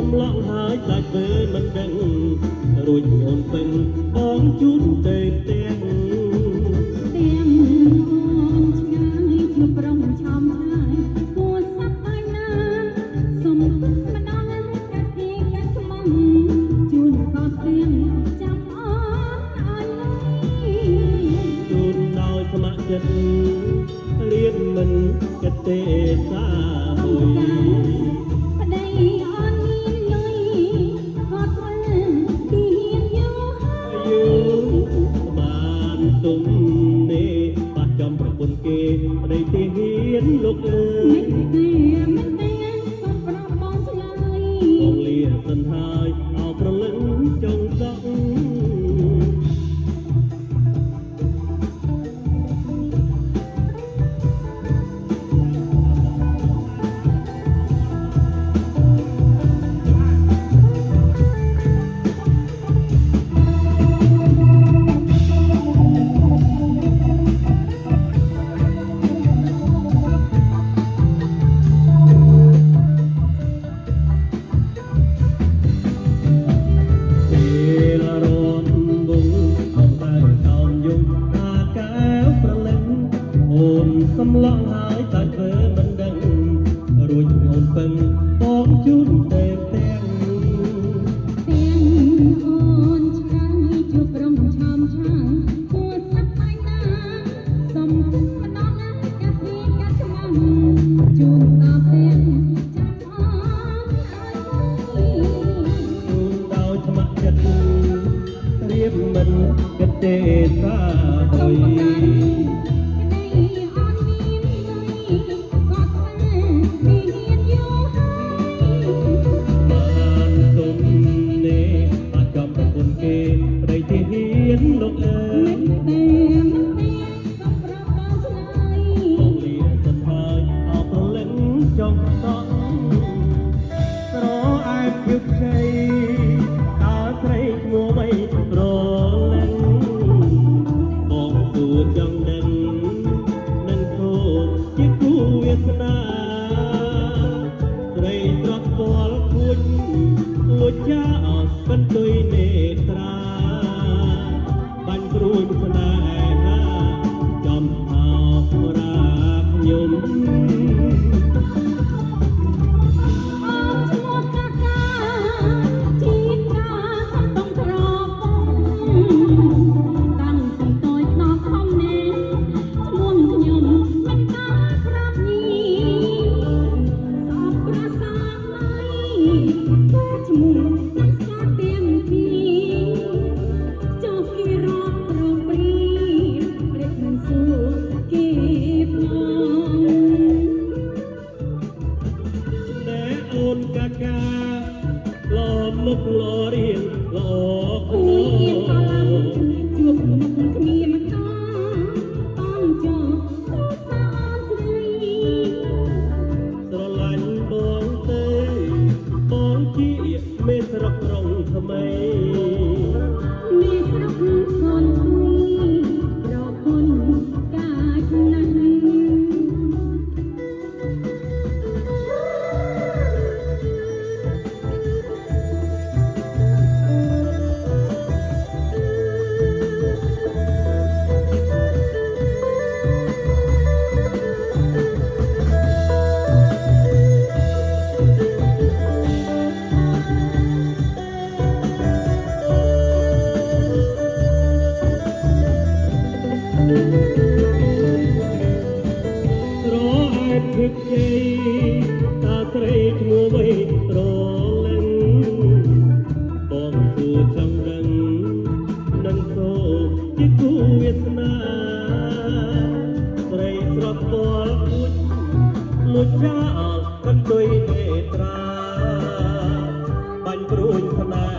សំឡងហើយដាច់ពេលមិនដឹងរួចអូនពឹងបងជូនទៅទាំងអូនឆ្ងាយជួបប្រងឆោមឆ្ងាយគួរសាប់ហើយណាសុំម្ដងកាត់ទីកាត់ខ្មុំជូនកត់ទាំងចាំអូនឲ្យជូនដោយស្ម័គ្រចិត្តលៀនមិនគិតទេសាមួយប្តីអូនមានលុយគាត់ធ្វើទីហ៊ានយកបានទុំនេះបាត់ចំប្រពន្ធគេប្តីទីហ៊ានលោកអើយមិនទេគាត់ប្រាប់បងឆ្លើយបងលាសិនហើយអោប្រលឹងចុងសក់សំឡងហើយតែធ្វើមិនដឹងរួចអូនពឹងបងជូនទៅទាំងអូនឆ្ងាយជួបប្រងឆោមឆ្ងាយគួរសាប់ហើយណាសុំម្ដងកាត់ទីកាត់ខ្មុំជូនដល់ទាំងចាំអូនឲ្យជូនដោយស្ម័គ្រចិត្តរៀបមិនគិតទេសាហើយលោកអើយមិនទេក៏ប្រាប់បងឆ្លើយបងលាសិនហើយអោប្រលឹងចង់សក់ស្រអែបគឺខ្ចីតើស្រីឈ្មោះអ្វីប្រលឹងបងសួរចង់ដឹងនឹងគោជាគូវាសនាស្រីស្រស់ស្គាល់គួចលួចចាបន្ទុយនេត្រាបាញ់ព្រួយស្នេហាចំអោរាខ្ញុំអូនឈ្មោះកាកាជីកាต้องក្រពងតាំងពីតូចដល់ធំនេះឈ្មោះខ្ញុំមិនតាក្រាប់ញីសពប្រសាណៃស្គាល់ឈ្មោះមិនស្គាល់ទៀមទីចុះគេរាប់ប្រព្រីព្រិតមិនសួរគេផងតែអូនកាកាឡំមុខឡរៀងល្អអូយអៀនក៏ឡាំជួបមុខគ្នាមកតតំចោសោសាស្រីស្រឡាញ់បងទៅបងជាមេស្រុកក្រុងថ្មីមានស្រុកคนคุยរកគុណកាចណាស់ស្រអែបគឺខ្ចីតើស្រីឈ្មោះអ្វីប្រលឹងបងសួរចង់ដឹងនឹងគោជាគូវាសនាស្រីស្រស់ស្គាល់គួចលួចចាបន្ទុយនេត្រាបាញ់ព្រួយស្នេ